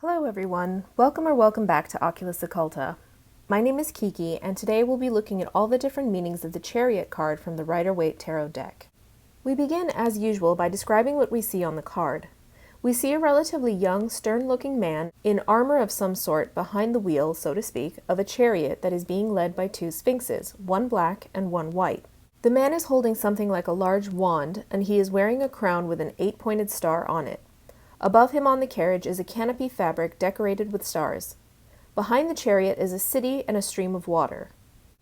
Hello everyone, welcome back to Oculus Occulta. My name is KiKi, and today we'll be looking at all the different meanings of the Chariot card from the Rider-Waite Tarot deck. We begin, as usual, by describing what we see on the card. We see a relatively young, stern-looking man in armor of some sort behind the wheel, so to speak, of a chariot that is being led by two sphinxes, one black and one white. The man is holding something like a large wand, and he is wearing a crown with an 8-pointed star on it. Above him on the carriage is a canopy fabric decorated with stars. Behind the chariot is a city and a stream of water.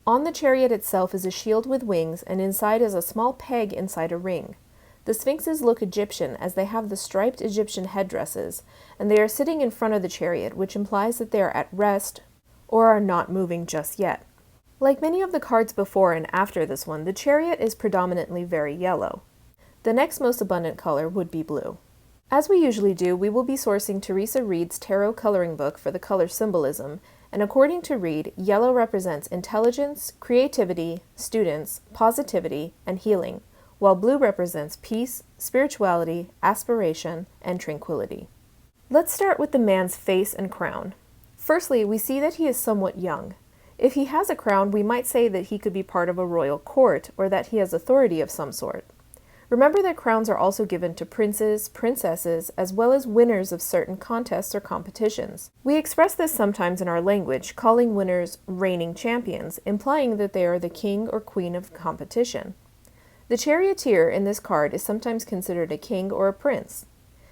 On the chariot itself is a shield with wings, and inside is a small peg inside a ring. The sphinxes look Egyptian as they have the striped Egyptian headdresses, and they are sitting in front of the chariot, which implies that they are at rest or are not moving just yet. Like many of the cards before and after this one, the chariot is predominantly very yellow. The next most abundant color would be blue. As we usually do, we will be sourcing Teresa Reed's tarot coloring book for the color symbolism, and according to Reed, yellow represents intelligence, creativity, students, positivity, and healing, while blue represents peace, spirituality, aspiration, and tranquility. Let's start with the man's face and crown. Firstly, we see that he is somewhat young. If he has a crown, we might say that he could be part of a royal court, or that he has authority of some sort. Remember that crowns are also given to princes, princesses, as well as winners of certain contests or competitions. We express this sometimes in our language, calling winners reigning champions, implying that they are the king or queen of the competition. The charioteer in this card is sometimes considered a king or a prince.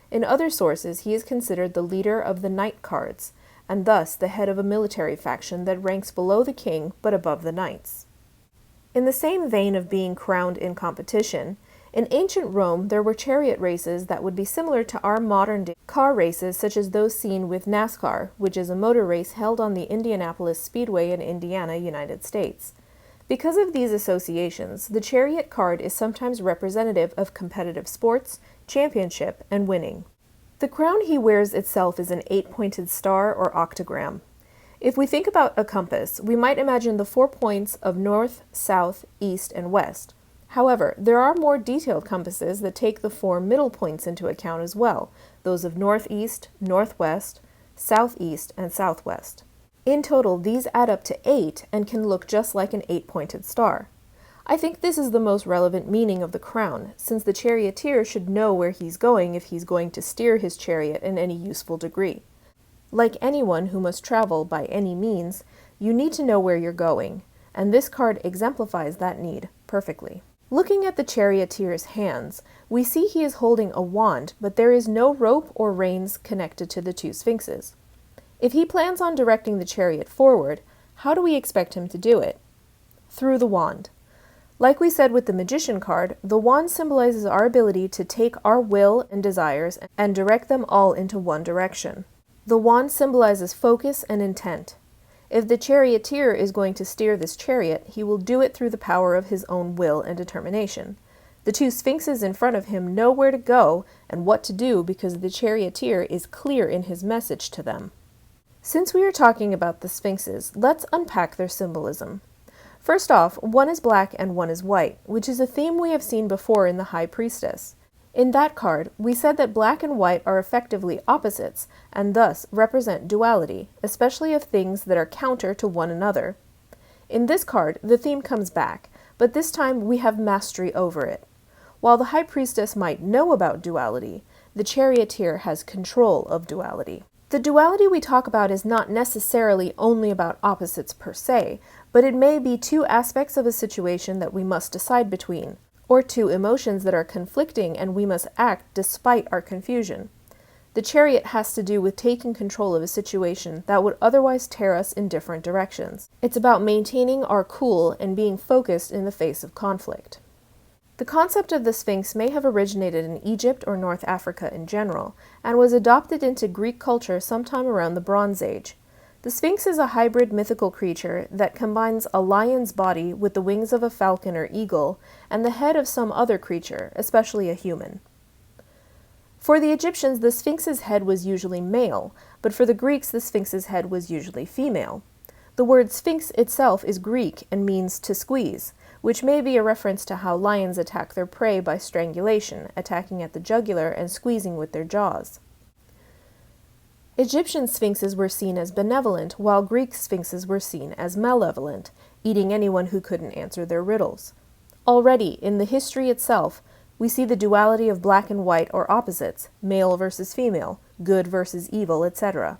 In other sources, he is considered the leader of the knight cards, and thus the head of a military faction that ranks below the king but above the knights. In the same vein of being crowned in competition, in ancient Rome there were chariot races that would be similar to our modern-day car races, such as those seen with NASCAR, which is a motor race held on the Indianapolis Speedway in Indiana, United States. Because of these associations, the chariot card is sometimes representative of competitive sports, championship, and winning. The crown he wears itself is an 8-pointed star or octagram. If we think about a compass, we might imagine the 4 points of north, south, east, and west. However, there are more detailed compasses that take the 4 middle points into account as well, those of northeast, northwest, southeast, and southwest. In total, these add up to 8 and can look just like an 8-pointed star. I think this is the most relevant meaning of the crown, since the charioteer should know where he's going if he's going to steer his chariot in any useful degree. Like anyone who must travel by any means, you need to know where you're going, and this card exemplifies that need perfectly. Looking at the charioteer's hands, we see he is holding a wand, but there is no rope or reins connected to the two sphinxes. If he plans on directing the chariot forward, how do we expect him to do it? Through the wand. Like we said with the Magician card, the wand symbolizes our ability to take our will and desires and direct them all into one direction. The wand symbolizes focus and intent. If the charioteer is going to steer this chariot, he will do it through the power of his own will and determination. The two sphinxes in front of him know where to go and what to do because the charioteer is clear in his message to them. Since we are talking about the sphinxes, let's unpack their symbolism. First off, one is black and one is white, which is a theme we have seen before in the High Priestess. In that card, we said that black and white are effectively opposites, and thus represent duality, especially of things that are counter to one another. In this card, the theme comes back, but this time we have mastery over it. While the High Priestess might know about duality, the charioteer has control of duality. The duality we talk about is not necessarily only about opposites per se, but it may be two aspects of a situation that we must decide between, or two emotions that are conflicting and we must act despite our confusion. The chariot has to do with taking control of a situation that would otherwise tear us in different directions. It's about maintaining our cool and being focused in the face of conflict. The concept of the Sphinx may have originated in Egypt or North Africa in general, and was adopted into Greek culture sometime around the Bronze Age. The Sphinx is a hybrid mythical creature that combines a lion's body with the wings of a falcon or eagle, and the head of some other creature, especially a human. For the Egyptians, the Sphinx's head was usually male, but for the Greeks, the Sphinx's head was usually female. The word Sphinx itself is Greek and means to squeeze, which may be a reference to how lions attack their prey by strangulation, attacking at the jugular and squeezing with their jaws. Egyptian sphinxes were seen as benevolent, while Greek sphinxes were seen as malevolent, eating anyone who couldn't answer their riddles. Already, in the history itself, we see the duality of black and white or opposites, male versus female, good versus evil, etc.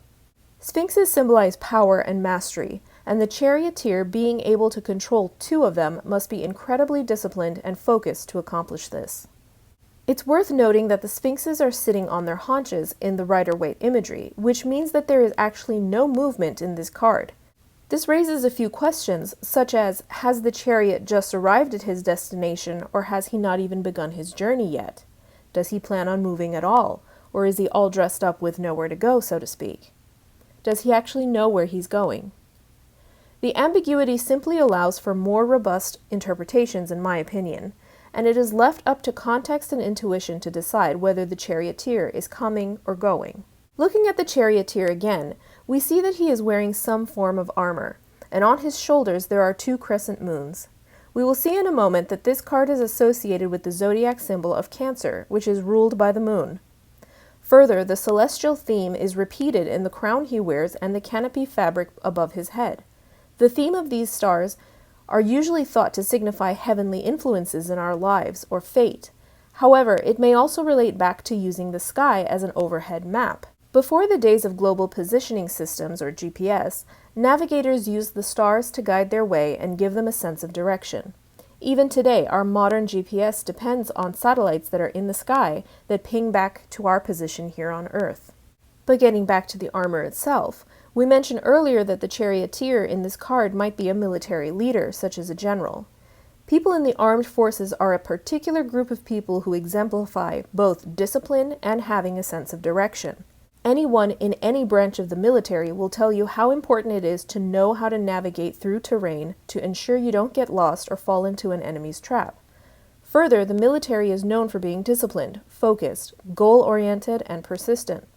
Sphinxes symbolize power and mastery, and the charioteer, being able to control two of them, must be incredibly disciplined and focused to accomplish this. It's worth noting that the sphinxes are sitting on their haunches in the Rider-Waite imagery, which means that there is actually no movement in this card. This raises a few questions, such as, has the chariot just arrived at his destination, or has he not even begun his journey yet? Does he plan on moving at all, or is he all dressed up with nowhere to go, so to speak? Does he actually know where he's going? The ambiguity simply allows for more robust interpretations, in my opinion, and it is left up to context and intuition to decide whether the charioteer is coming or going. Looking at the charioteer again, we see that he is wearing some form of armor, and on his shoulders there are two crescent moons. We will see in a moment that this card is associated with the zodiac symbol of Cancer, which is ruled by the moon. Further, the celestial theme is repeated in the crown he wears and the canopy fabric above his head. The theme of these stars are usually thought to signify heavenly influences in our lives or fate. However, it may also relate back to using the sky as an overhead map. Before the days of global positioning systems, or GPS, navigators used the stars to guide their way and give them a sense of direction. Even today, our modern GPS depends on satellites that are in the sky that ping back to our position here on Earth. But getting back to the armor itself, we mentioned earlier that the charioteer in this card might be a military leader, such as a general. People in the armed forces are a particular group of people who exemplify both discipline and having a sense of direction. Anyone in any branch of the military will tell you how important it is to know how to navigate through terrain to ensure you don't get lost or fall into an enemy's trap. Further, the military is known for being disciplined, focused, goal-oriented, and persistent.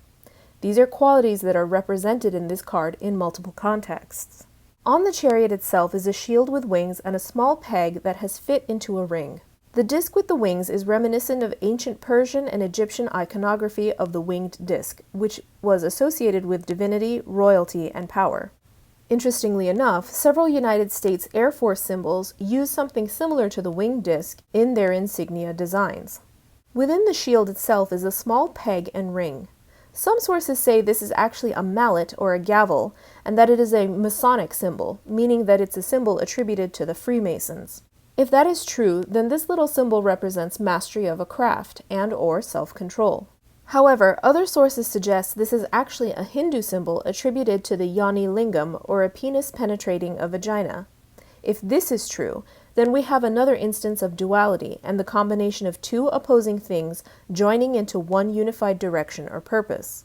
These are qualities that are represented in this card in multiple contexts. On the chariot itself is a shield with wings and a small peg that has fit into a ring. The disc with the wings is reminiscent of ancient Persian and Egyptian iconography of the winged disc, which was associated with divinity, royalty, and power. Interestingly enough, several United States Air Force symbols use something similar to the winged disc in their insignia designs. Within the shield itself is a small peg and ring. Some sources say this is actually a mallet or a gavel, and that it is a Masonic symbol, meaning that it's a symbol attributed to the Freemasons. If that is true, then this little symbol represents mastery of a craft and/or self-control. However, other sources suggest this is actually a Hindu symbol attributed to the Yoni Lingam, or a penis penetrating a vagina. If this is true, then we have another instance of duality and the combination of two opposing things joining into one unified direction or purpose.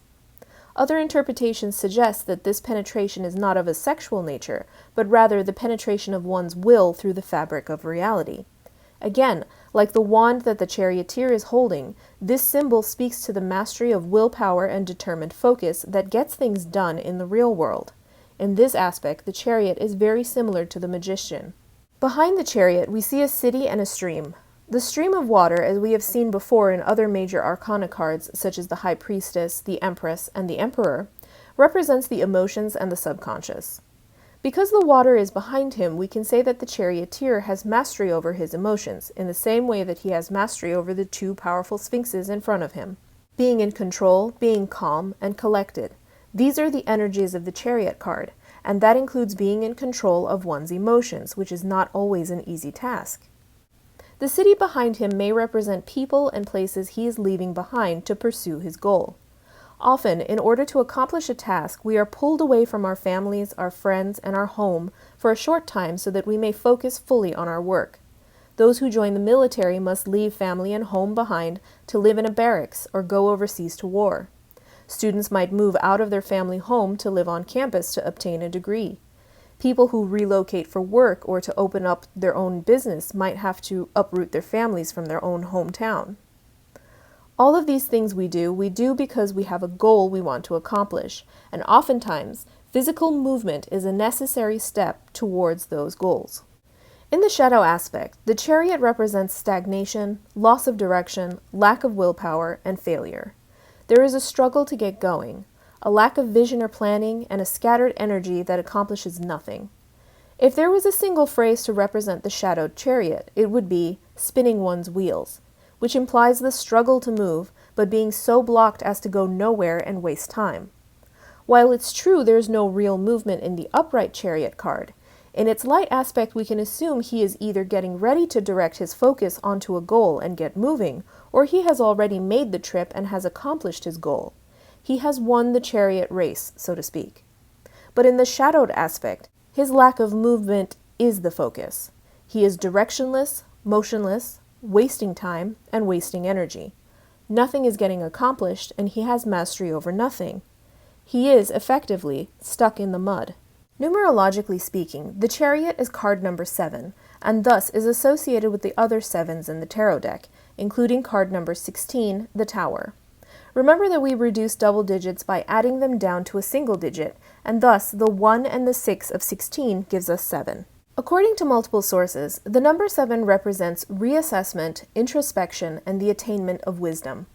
Other interpretations suggest that this penetration is not of a sexual nature, but rather the penetration of one's will through the fabric of reality. Again, like the wand that the charioteer is holding, this symbol speaks to the mastery of willpower and determined focus that gets things done in the real world. In this aspect, the chariot is very similar to the magician. Behind the chariot, we see a city and a stream. The stream of water, as we have seen before in other major arcana cards, such as the High Priestess, the Empress, and the Emperor, represents the emotions and the subconscious. Because the water is behind him, we can say that the charioteer has mastery over his emotions, in the same way that he has mastery over the two powerful sphinxes in front of him. Being in control, being calm, and collected. These are the energies of the chariot card, and that includes being in control of one's emotions, which is not always an easy task. The city behind him may represent people and places he is leaving behind to pursue his goal. Often, in order to accomplish a task, we are pulled away from our families, our friends, and our home for a short time so that we may focus fully on our work. Those who join the military must leave family and home behind to live in a barracks or go overseas to war. Students might move out of their family home to live on campus to obtain a degree. People who relocate for work or to open up their own business might have to uproot their families from their own hometown. All of these things we do because we have a goal we want to accomplish, and oftentimes, physical movement is a necessary step towards those goals. In the shadow aspect, the chariot represents stagnation, loss of direction, lack of willpower, and failure. There is a struggle to get going. a lack of vision or planning, and a scattered energy that accomplishes nothing. If there was a single phrase to represent the shadowed chariot, it would be spinning one's wheels, which implies the struggle to move, but being so blocked as to go nowhere and waste time. While it's true there's no real movement in the upright chariot card, in its light aspect we can assume he is either getting ready to direct his focus onto a goal and get moving, or he has already made the trip and has accomplished his goal. He has won the chariot race, so to speak. But in the shadowed aspect, his lack of movement is the focus. He is directionless, motionless, wasting time, and wasting energy. Nothing is getting accomplished, and he has mastery over nothing. He is, effectively, stuck in the mud. Numerologically speaking, the Chariot is card number 7, and thus is associated with the other 7s in the tarot deck, including card number 16, the Tower. Remember that we reduce double digits by adding them down to a single digit, and thus the 1 and the 6 of 16 gives us 7. According to multiple sources, the number 7 represents reassessment, introspection, and the attainment of wisdom.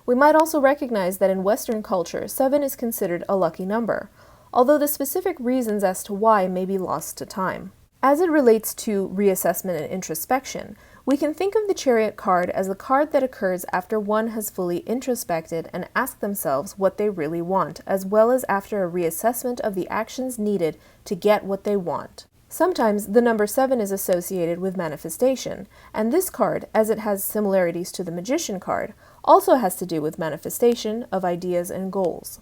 We might also recognize that in Western culture, 7 is considered a lucky number, although the specific reasons as to why may be lost to time. As it relates to reassessment and introspection, we can think of the Chariot card as the card that occurs after one has fully introspected and asked themselves what they really want, as well as after a reassessment of the actions needed to get what they want. Sometimes the number 7 is associated with manifestation, and this card, as it has similarities to the Magician card, also has to do with manifestation of ideas and goals.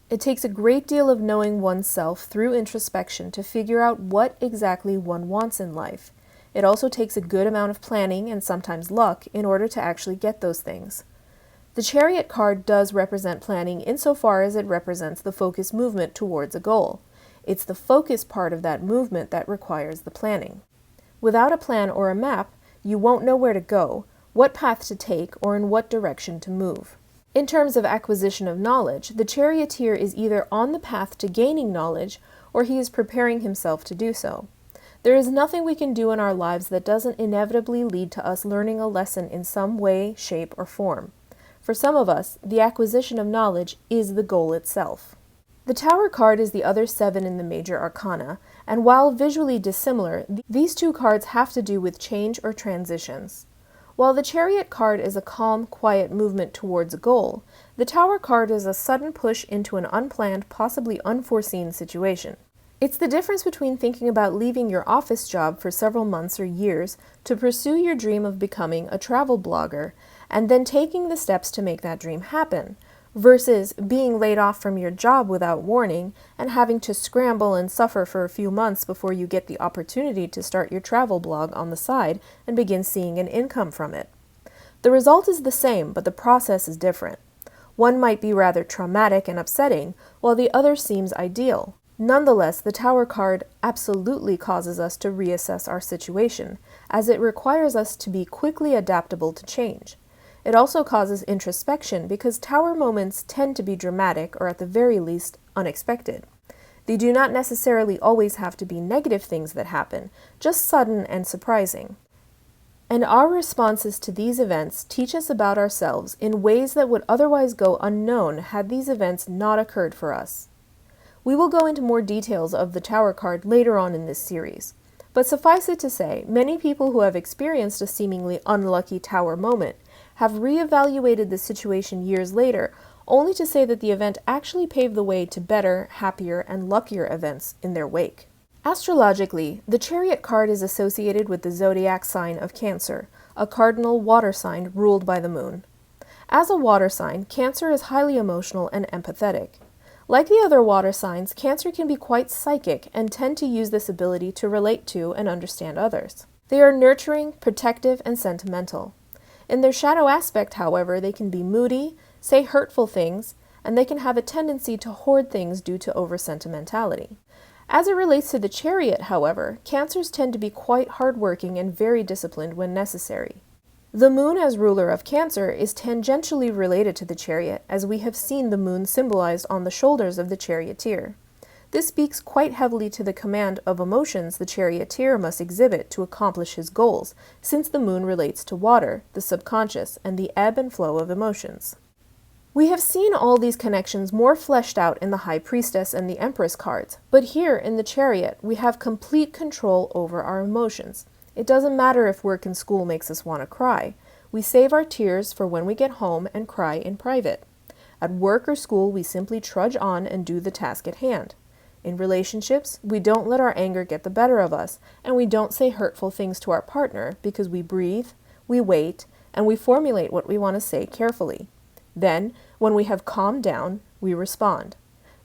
It takes a great deal of knowing oneself through introspection to figure out what exactly one wants in life. It also takes a good amount of planning and sometimes luck in order to actually get those things. The Chariot card does represent planning insofar as it represents the focused movement towards a goal. It's the focus part of that movement that requires the planning. Without a plan or a map, you won't know where to go, what path to take, or in what direction to move. In terms of acquisition of knowledge, the charioteer is either on the path to gaining knowledge, or he is preparing himself to do so. There is nothing we can do in our lives that doesn't inevitably lead to us learning a lesson in some way, shape, or form. For some of us, the acquisition of knowledge is the goal itself. The Tower card is the other 7 in the major arcana, and while visually dissimilar, these two cards have to do with change or transitions. While the Chariot card is a calm, quiet movement towards a goal, the Tower card is a sudden push into an unplanned, possibly unforeseen situation. It's the difference between thinking about leaving your office job for several months or years to pursue your dream of becoming a travel blogger, and then taking the steps to make that dream happen, versus being laid off from your job without warning and having to scramble and suffer for a few months before you get the opportunity to start your travel blog on the side and begin seeing an income from it. The result is the same, but the process is different. One might be rather traumatic and upsetting, while the other seems ideal. Nonetheless, the Tower card absolutely causes us to reassess our situation, as it requires us to be quickly adaptable to change. It also causes introspection because Tower moments tend to be dramatic or at the very least unexpected. They do not necessarily always have to be negative things that happen, just sudden and surprising. And our responses to these events teach us about ourselves in ways that would otherwise go unknown had these events not occurred for us. We will go into more details of the Tower card later on in this series, but suffice it to say, many people who have experienced a seemingly unlucky Tower moment have reevaluated the situation years later, only to say that the event actually paved the way to better, happier, and luckier events in their wake. Astrologically, the Chariot card is associated with the zodiac sign of Cancer, a cardinal water sign ruled by the moon. As a water sign, Cancer is highly emotional and empathetic. Like the other water signs, Cancer can be quite psychic and tend to use this ability to relate to and understand others. They are nurturing, protective, and sentimental. In their shadow aspect, however, they can be moody, say hurtful things, and they can have a tendency to hoard things due to over-sentimentality. As it relates to the Chariot, however, Cancers tend to be quite hardworking and very disciplined when necessary. The moon as ruler of Cancer is tangentially related to the Chariot, as we have seen the moon symbolized on the shoulders of the charioteer. This speaks quite heavily to the command of emotions the charioteer must exhibit to accomplish his goals, since the moon relates to water, the subconscious, and the ebb and flow of emotions. We have seen all these connections more fleshed out in the High Priestess and the Empress cards, but here in the Chariot, we have complete control over our emotions. It doesn't matter if work and school makes us want to cry. We save our tears for when we get home and cry in private. At work or school, we simply trudge on and do the task at hand. In relationships, we don't let our anger get the better of us, and we don't say hurtful things to our partner because we breathe, we wait, and we formulate what we want to say carefully. Then, when we have calmed down, we respond.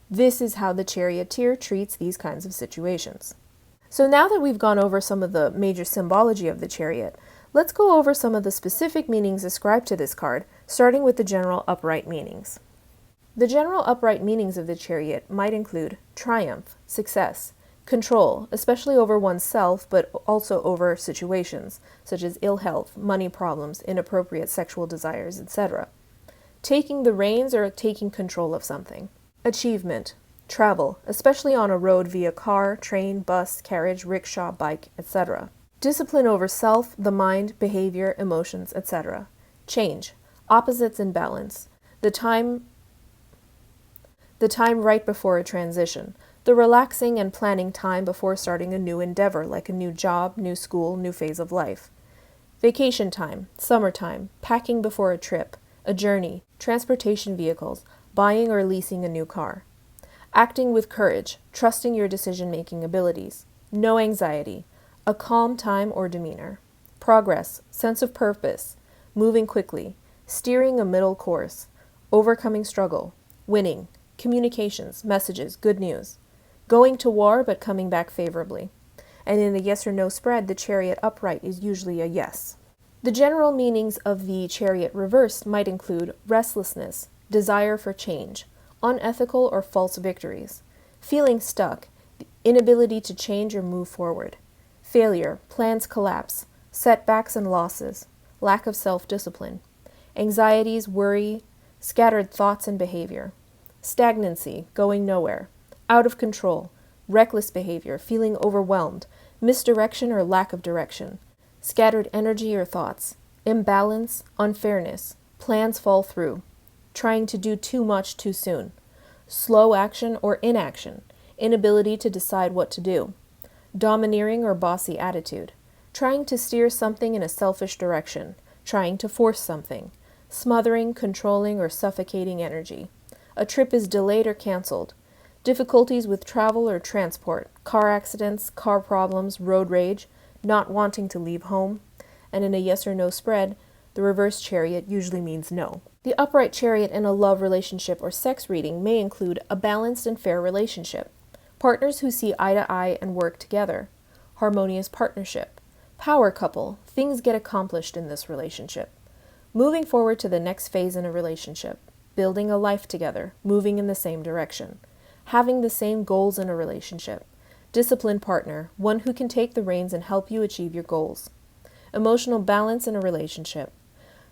This is how the charioteer treats these kinds of situations. So now that we've gone over some of the major symbology of the chariot, let's go over some of the specific meanings ascribed to this card, starting with the general upright meanings. The general upright meanings of the chariot might include triumph, success, control, especially over oneself, but also over situations, such as ill health, money problems, inappropriate sexual desires, etc. Taking the reins or taking control of something. Achievement, travel, especially on a road via car, train, bus, carriage, rickshaw, bike, etc. Discipline over self, the mind, behavior, emotions, etc. Change, opposites in balance. The time right before a transition. The relaxing and planning time before starting a new endeavor, like a new job, new school, new phase of life. Vacation time, summertime, packing before a trip, a journey, transportation vehicles, buying or leasing a new car. Acting with courage, trusting your decision-making abilities. No anxiety, a calm time or demeanor. Progress, sense of purpose, moving quickly, steering a middle course, overcoming struggle, winning, communications, messages, good news. Going to war but coming back favorably. And in a yes or no spread, the chariot upright is usually a yes. The general meanings of the chariot reversed might include restlessness, desire for change, unethical or false victories, feeling stuck, the inability to change or move forward, failure, plans collapse, setbacks and losses, lack of self-discipline, anxieties, worry, scattered thoughts and behavior, stagnancy, going nowhere, out of control, reckless behavior, feeling overwhelmed, misdirection or lack of direction, scattered energy or thoughts, imbalance, unfairness, plans fall through, trying to do too much too soon, slow action or inaction, inability to decide what to do, domineering or bossy attitude, trying to steer something in a selfish direction, trying to force something, smothering, controlling, or suffocating energy. A trip is delayed or canceled, difficulties with travel or transport, car accidents, car problems, road rage, not wanting to leave home, and in a yes or no spread, the reverse chariot usually means no. The upright chariot in a love relationship or sex reading may include a balanced and fair relationship, partners who see eye to eye and work together, harmonious partnership, power couple, things get accomplished in this relationship, moving forward to the next phase in a relationship, building a life together, moving in the same direction, having the same goals in a relationship, disciplined partner, one who can take the reins and help you achieve your goals. Emotional balance in a relationship.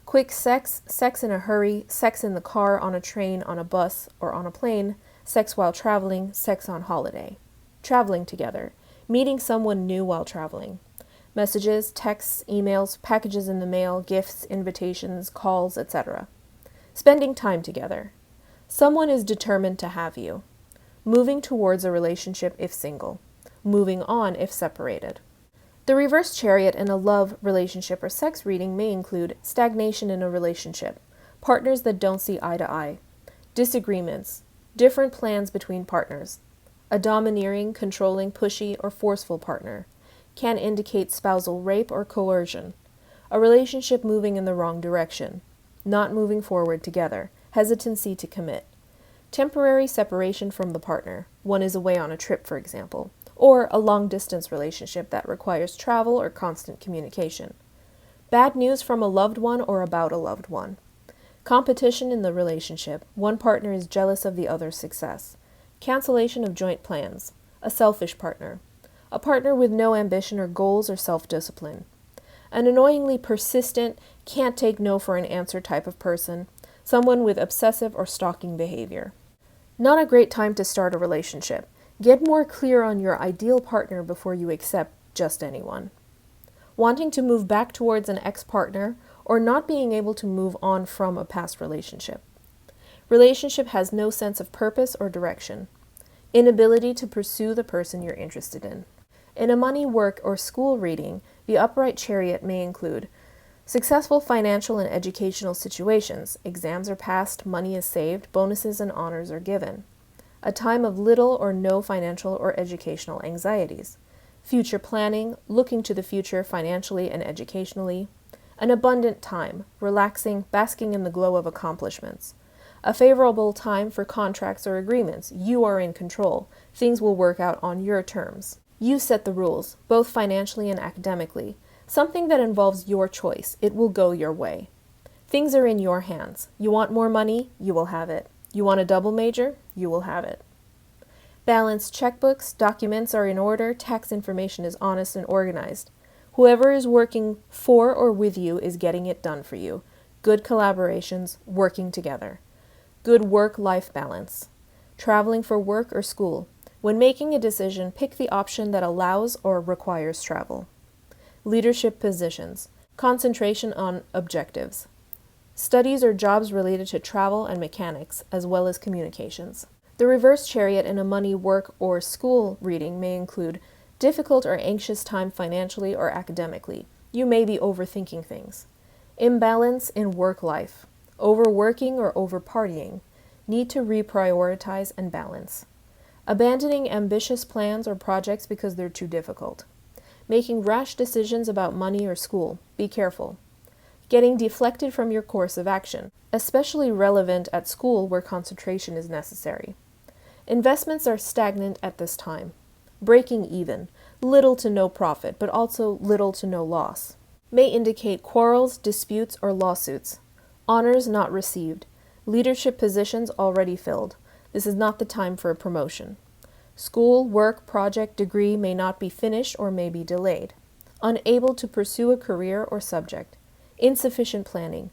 Quick sex, sex in a hurry, sex in the car, on a train, on a bus, or on a plane, sex while traveling, sex on holiday. Traveling together. Meeting someone new while traveling. Messages, texts, emails, packages in the mail, gifts, invitations, calls, etc. Spending time together. Someone is determined to have you. Moving towards a relationship if single. Moving on if separated. The reverse chariot in a love, relationship, or sex reading may include stagnation in a relationship, partners that don't see eye to eye, disagreements, different plans between partners, a domineering, controlling, pushy, or forceful partner, can indicate spousal rape or coercion, a relationship moving in the wrong direction, not moving forward together, hesitancy to commit, temporary separation from the partner, one is away on a trip, for example, or a long-distance relationship that requires travel or constant communication. Bad news from a loved one or about a loved one. Competition in the relationship, one partner is jealous of the other's success. Cancellation of joint plans. A selfish partner. A partner with no ambition or goals or self-discipline. An annoyingly persistent, can't take no for an answer type of person. Someone with obsessive or stalking behavior. Not a great time to start a relationship. Get more clear on your ideal partner before you accept just anyone. Wanting to move back towards an ex-partner or not being able to move on from a past relationship. Relationship has no sense of purpose or direction. Inability to pursue the person you're interested in. In a money, work, or school reading, the upright chariot may include successful financial and educational situations. Exams are passed, money is saved, bonuses and honors are given. A time of little or no financial or educational anxieties. Future planning, looking to the future financially and educationally. An abundant time, relaxing, basking in the glow of accomplishments. A favorable time for contracts or agreements. You are in control. Things will work out on your terms. You set the rules, both financially and academically. Something that involves your choice. It will go your way. Things are in your hands. You want more money? You will have it. You want a double major? You will have it. Balanced checkbooks, documents are in order, tax information is honest and organized. Whoever is working for or with you is getting it done for you. Good collaborations, working together. Good work-life balance. Traveling for work or school. When making a decision, pick the option that allows or requires travel. Leadership positions. Concentration on objectives. Studies or jobs related to travel and mechanics, as well as communications. The reverse chariot in a money, work, or school reading may include difficult or anxious time financially or academically. You may be overthinking things. Imbalance in work life. Overworking or overpartying. Need to reprioritize and balance. Abandoning ambitious plans or projects because they're too difficult. Making rash decisions about money or school. Be careful. Getting deflected from your course of action, especially relevant at school where concentration is necessary. Investments are stagnant at this time. Breaking even. Little to no profit, but also little to no loss. May indicate quarrels, disputes, or lawsuits. Honors not received. Leadership positions already filled. This is not the time for a promotion. School, work, project, degree may not be finished or may be delayed. Unable to pursue a career or subject. Insufficient planning.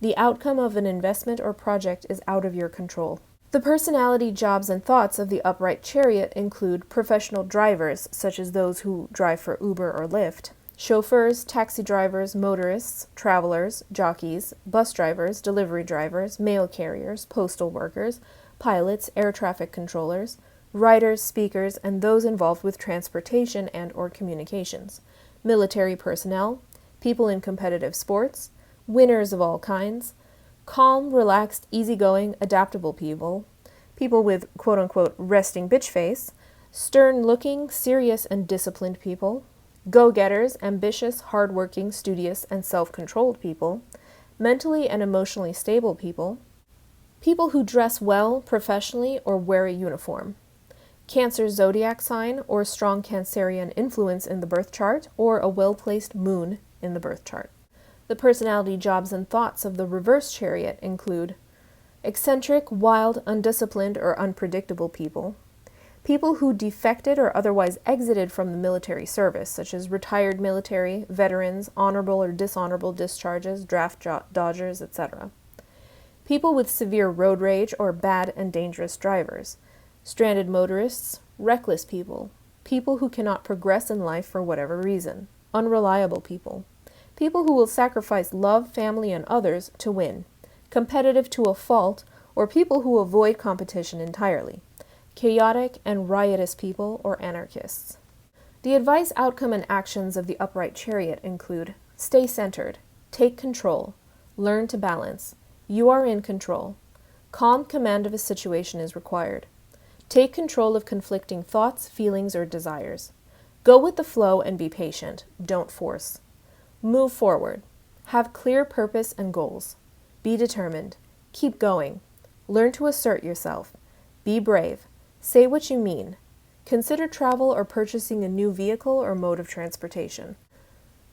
The outcome of an investment or project is out of your control. The personality, jobs, and thoughts of the upright chariot include professional drivers, such as those who drive for Uber or Lyft, chauffeurs, taxi drivers, motorists, travelers, jockeys, bus drivers, delivery drivers, mail carriers, postal workers, pilots, air traffic controllers, writers, speakers, and those involved with transportation and or communications, military personnel, people in competitive sports, winners of all kinds, calm, relaxed, easygoing, adaptable people, people with quote-unquote resting bitch face, stern-looking, serious, and disciplined people, go-getters, ambitious, hard-working, studious, and self-controlled people, mentally and emotionally stable people, people who dress well professionally or wear a uniform, Cancer zodiac sign or strong Cancerian influence in the birth chart, or a well-placed moon in the birth chart. The personality, jobs, and thoughts of the reverse chariot include eccentric, wild, undisciplined, or unpredictable people, people who defected or otherwise exited from the military service, such as retired military, veterans, honorable or dishonorable discharges, draft dodgers, etc. People with severe road rage or bad and dangerous drivers, stranded motorists, reckless people, people who cannot progress in life for whatever reason, unreliable people, people who will sacrifice love, family, and others to win, competitive to a fault, or people who avoid competition entirely, chaotic and riotous people or anarchists. The advice, outcome, and actions of the upright chariot include: stay centered, take control, learn to balance, you are in control, calm command of a situation is required, take control of conflicting thoughts, feelings, or desires, go with the flow and be patient, don't force, move forward, have clear purpose and goals, be determined, keep going, learn to assert yourself, be brave, say what you mean, consider travel or purchasing a new vehicle or mode of transportation.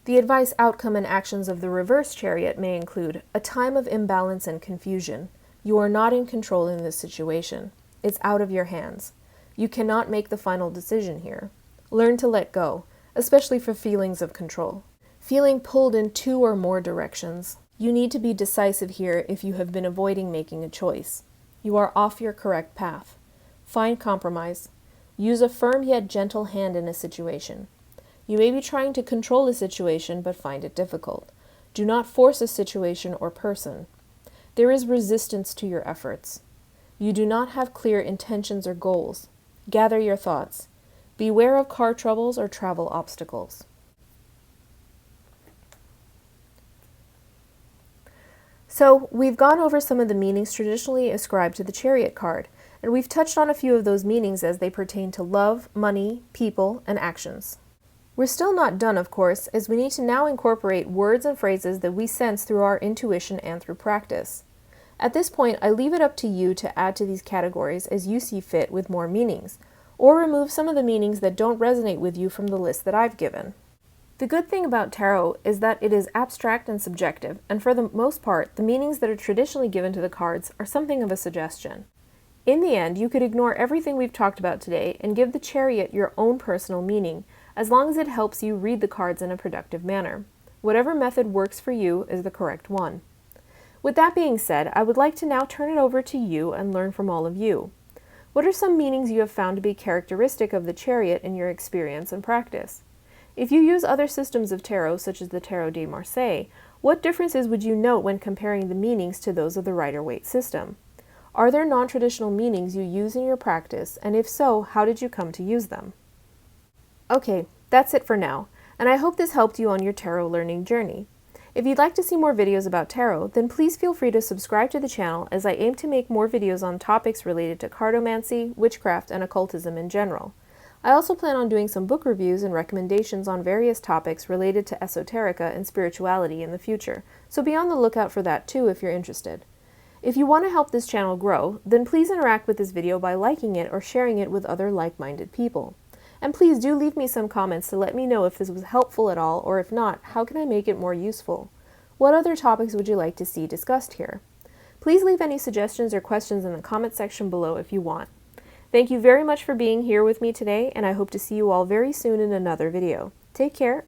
The advice, outcome, and actions of the reverse chariot may include a time of imbalance and confusion. You are not in control in this situation. It's out of your hands. You cannot make the final decision here. Learn to let go, especially for feelings of control. Feeling pulled in two or more directions. You need to be decisive here if you have been avoiding making a choice. You are off your correct path. Find compromise. Use a firm yet gentle hand in a situation. You may be trying to control a situation but find it difficult. Do not force a situation or person. There is resistance to your efforts. You do not have clear intentions or goals. Gather your thoughts. Beware of car troubles or travel obstacles. So, we've gone over some of the meanings traditionally ascribed to the Chariot card, and we've touched on a few of those meanings as they pertain to love, money, people, and actions. We're still not done, of course, as we need to now incorporate words and phrases that we sense through our intuition and through practice. At this point, I leave it up to you to add to these categories as you see fit with more meanings, or remove some of the meanings that don't resonate with you from the list that I've given. The good thing about tarot is that it is abstract and subjective, and for the most part, the meanings that are traditionally given to the cards are something of a suggestion. In the end, you could ignore everything we've talked about today and give the Chariot your own personal meaning, as long as it helps you read the cards in a productive manner. Whatever method works for you is the correct one. With that being said, I would like to now turn it over to you and learn from all of you. What are some meanings you have found to be characteristic of the Chariot in your experience and practice? If you use other systems of tarot, such as the Tarot de Marseille, what differences would you note when comparing the meanings to those of the Rider-Waite system? Are there non-traditional meanings you use in your practice, and if so, how did you come to use them? Okay, that's it for now, and I hope this helped you on your tarot learning journey. If you'd like to see more videos about tarot, then please feel free to subscribe to the channel as I aim to make more videos on topics related to cartomancy, witchcraft, and occultism in general. I also plan on doing some book reviews and recommendations on various topics related to esoterica and spirituality in the future, so be on the lookout for that too if you're interested. If you want to help this channel grow, then please interact with this video by liking it or sharing it with other like-minded people. And please do leave me some comments to let me know if this was helpful at all, or if not, how can I make it more useful? What other topics would you like to see discussed here? Please leave any suggestions or questions in the comment section below if you want. Thank you very much for being here with me today, and I hope to see you all very soon in another video. Take care.